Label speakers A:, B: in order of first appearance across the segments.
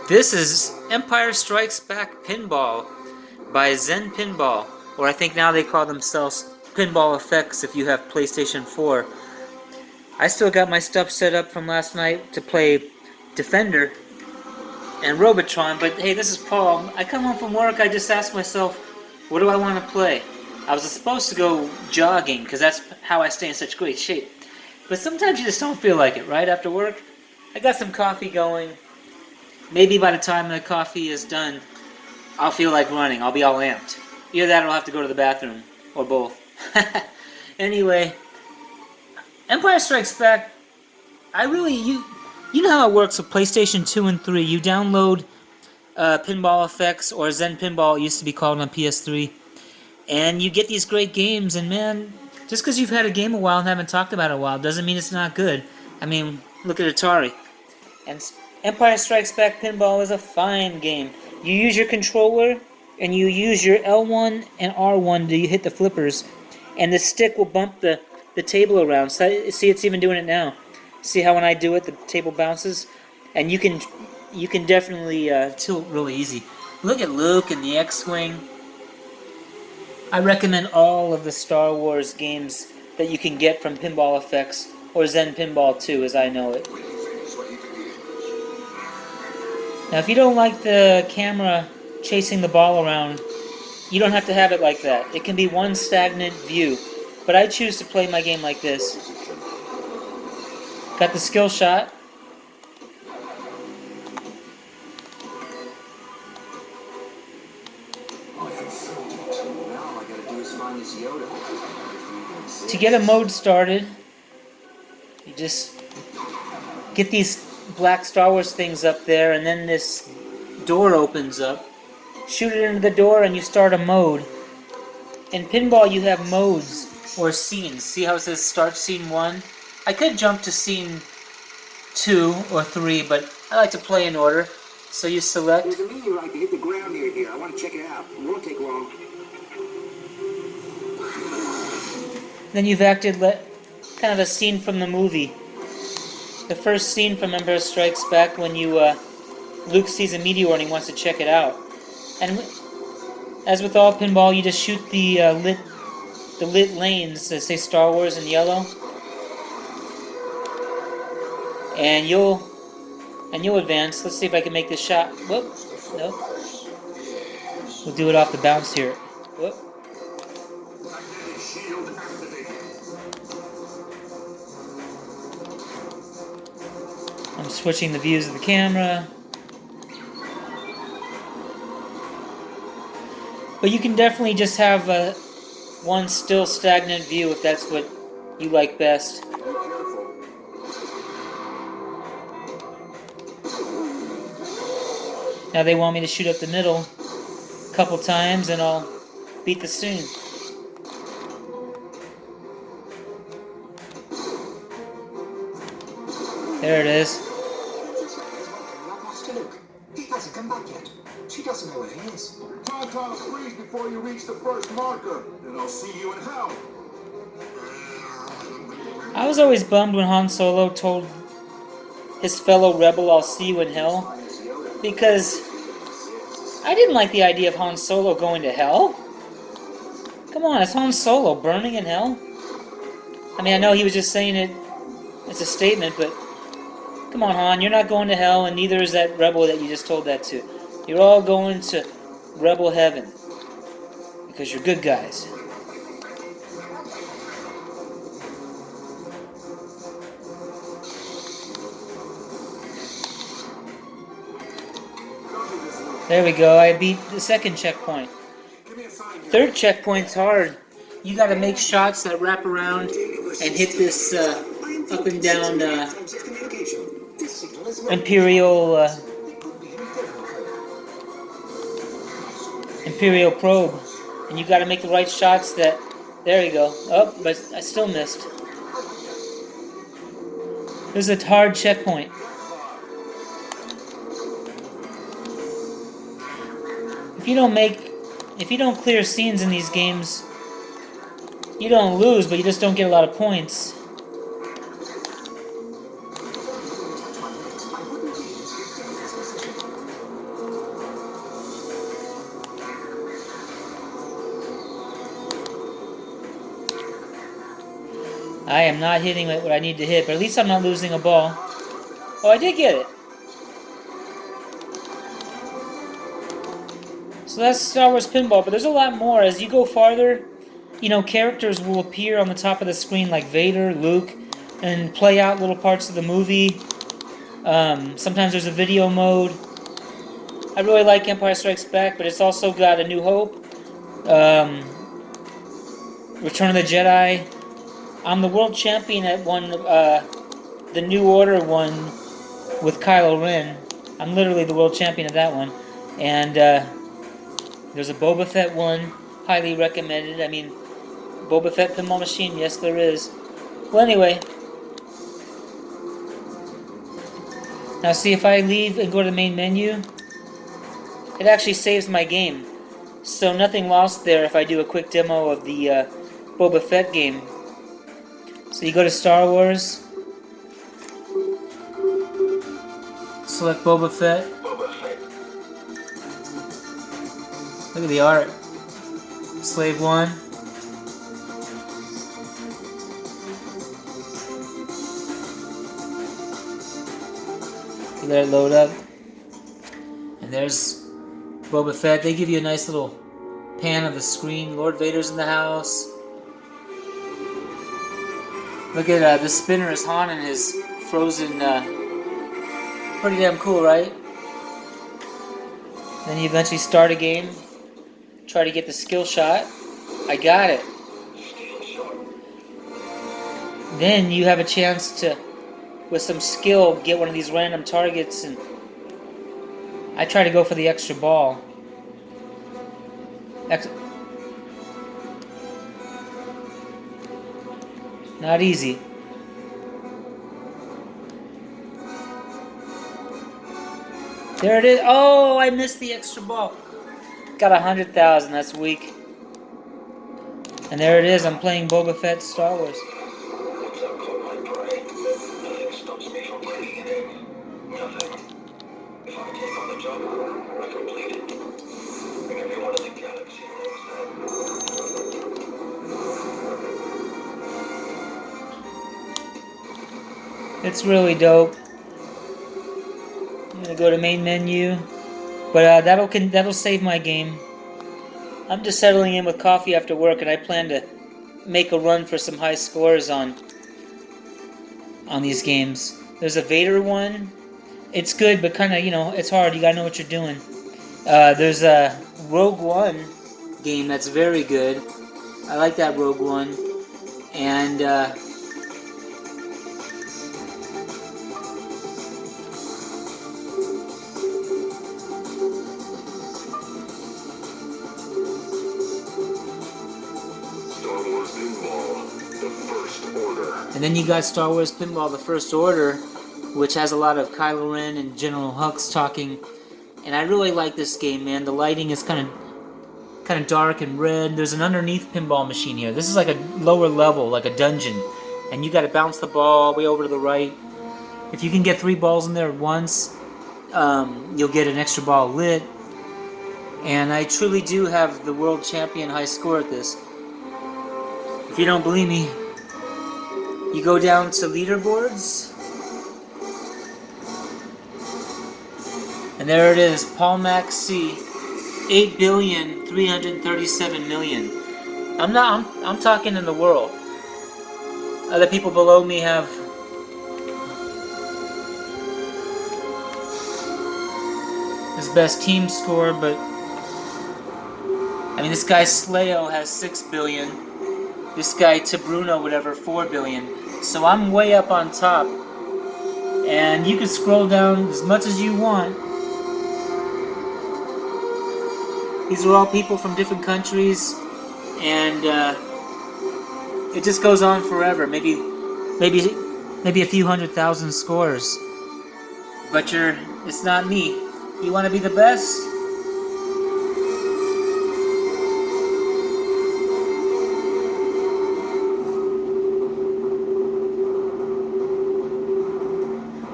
A: This is Empire Strikes Back Pinball by Zen Pinball, or I think now they call themselves Pinball Effects if you have PlayStation 4. I still got my stuff set up from last night to play Defender and Robotron, but hey, this is Paul. I come home from work, I just ask myself, what do I want to play? I was supposed to go jogging, because that's how I stay in such great shape. But sometimes you just don't feel like it, right, after work? I got some coffee going. Maybe by the time the coffee is done, I'll feel like running. I'll be all amped. Either that or I'll have to go to the bathroom, or both. Anyway, Empire Strikes Back, you know how it works with PlayStation 2 and 3. You download Pinball Effects, or Zen Pinball, it used to be called on PS3. And you get these great games, and man, just because you've had a game a while and haven't talked about it a while doesn't mean it's not good. I mean, look at Atari. And Empire Strikes Back Pinball is a fine game. You use your controller, and you use your L1 and R1 to hit the flippers, and the stick will bump the table around. So, see, it's even doing it now. See how when I do it, the table bounces? And you can definitely tilt really easy. Look at Luke and the X-Wing. I recommend all of the Star Wars games that you can get from Pinball Effects, or Zen Pinball 2 as I know it. Now, if you don't like the camera chasing the ball around, you don't have to have it like that. It can be one stagnant view. But I choose to play my game like this. Got the skill shot. To get a mode started, you just get these black Star Wars things up there, and then this door opens up. Shoot it into the door and you start a mode. In pinball you have modes, or scenes. See how it says start scene 1? I could jump to scene 2 or 3, but I like to play in order. So you select.
B: There's a meteorite that hit the ground near here. I want to check it out. It won't take long.
A: Then you've acted kind of a scene from the movie. The first scene from Empire Strikes Back when Luke sees a meteor and he wants to check it out. And as with all pinball, you just shoot the lit lanes that say Star Wars in yellow, and you'll advance. Let's see if I can make this shot. Whoop, nope. We'll do it off the bounce here. Whoop. I'm switching the views of the camera. But you can definitely just have one still stagnant view if that's what you like best. Now they want me to shoot up the middle a couple times and I'll beat the scene. There it is.
B: He hasn't come back yet. She doesn't know where he is.
C: Time to freeze before you reach the first marker, and I'll see you in hell.
A: I was always bummed when Han Solo told his fellow rebel, "I'll see you in hell," because I didn't like the idea of Han Solo going to hell. Come on, it's Han Solo burning in hell? I mean, I know he was just saying it, it's a statement, but come on, Han, you're not going to hell, and neither is that rebel that you just told that to. You're all going to rebel heaven, because you're good guys. There we go, I beat the second checkpoint. Third checkpoint's hard. You gotta make shots that wrap around and hit this up and down Imperial probe. And you gotta make the right shots that... There you go. Oh, but I still missed. This is a hard checkpoint. If you don't clear scenes in these games, you don't lose, but you just don't get a lot of points. I am not hitting what I need to hit, but at least I'm not losing a ball. Oh, I did get it. So that's Star Wars Pinball, but there's a lot more. As you go farther, you know, characters will appear on the top of the screen like Vader, Luke, and play out little parts of the movie. Sometimes there's a video mode. I really like Empire Strikes Back, but it's also got A New Hope, Return of the Jedi. I'm the world champion at the New Order one with Kylo Ren. I'm literally the world champion of that one. And there's a Boba Fett one, highly recommended. I mean, Boba Fett pinball machine, yes there is. Well, anyway. Now see, if I leave and go to the main menu, it actually saves my game. So nothing lost there if I do a quick demo of the Boba Fett game. So you go to Star Wars, select Boba Fett. Look at the art. Slave 1. You let it load up. And there's Boba Fett. They give you a nice little pan of the screen. Lord Vader's in the house. Look at the spinner is Han and his frozen. Pretty damn cool, right? Then you eventually start a game. Try to get the skill shot. I got it. Then you have a chance to, with some skill, get one of these random targets, and I try to go for the extra ball. Not easy. There it is. Oh, I missed the extra ball. Got 100,000. That's weak. And there it is. I'm playing Boba Fett Star Wars. It's really dope. I'm gonna go to main menu, but that'll save my game. I'm just settling in with coffee after work, and I plan to make a run for some high scores on these games. There's a Vader one. It's good, but kind of, you know, it's hard. You gotta know what you're doing. There's a Rogue One game that's very good. I like that Rogue One, and then you got Star Wars Pinball: The First Order, which has a lot of Kylo Ren and General Hux talking. And I really like this game, man. The lighting is kind of dark and red. There's an underneath pinball machine here. This is like a lower level, like a dungeon. And you got to bounce the ball all the way over to the right. If you can get 3 balls in there at once, you'll get an extra ball lit. And I truly do have the world champion high score at this. If you don't believe me, you go down to leaderboards, and there it is, Paul Max C, 8,337,000,000. I'm talking in the world. Other people below me have his best team score, but I mean, this guy Slayo has 6 billion. This guy Tabruno, whatever, 4 billion. So I'm way up on top. And you can scroll down as much as you want. These are all people from different countries, and it just goes on forever. Maybe a few 100,000 scores. But it's not me. You want to be the best?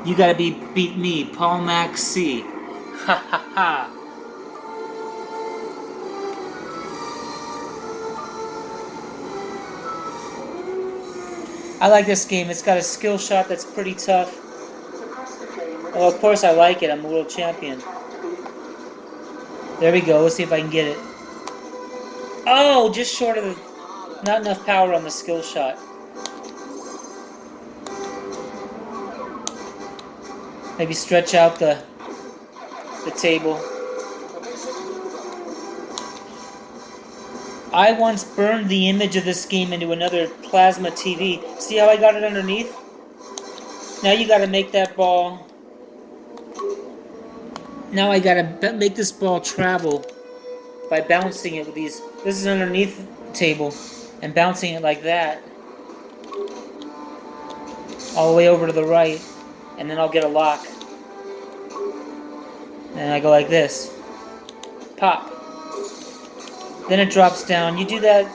A: You gotta beat me, Paul Max C. Ha ha ha. I like this game. It's got a skill shot that's pretty tough. Well, of course I like it. I'm a world champion. There we go. Let's see if I can get it. Oh, just short of the... Not enough power on the skill shot. Maybe stretch out the table. I once burned the image of this game into another plasma TV. See how I got it underneath? Now you gotta make that ball... Now I gotta make this ball travel by bouncing it with these... This is underneath the table. And bouncing it like that. All the way over to the right. And then I'll get a lock. And I go like this. Pop. Then it drops down. You do that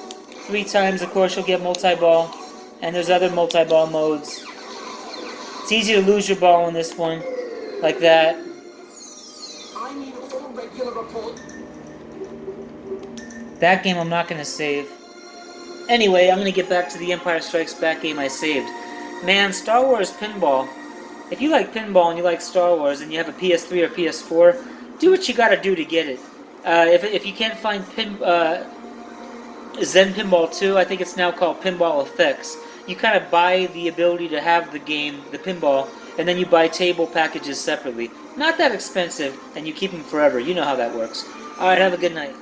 A: 3 times, of course, you'll get multi-ball. And there's other multi-ball modes. It's easy to lose your ball in this one. Like that.
C: I need a full regular report.
A: That game I'm not going to save. Anyway, I'm going to get back to the Empire Strikes Back game I saved. Man, Star Wars Pinball. If you like pinball and you like Star Wars and you have a PS3 or PS4, do what you got to do to get it. If you can't find Zen Pinball 2, I think it's now called Pinball Effects. You kind of buy the ability to have the game, the pinball, and then you buy table packages separately. Not that expensive, and you keep them forever. You know how that works. Alright, have a good night.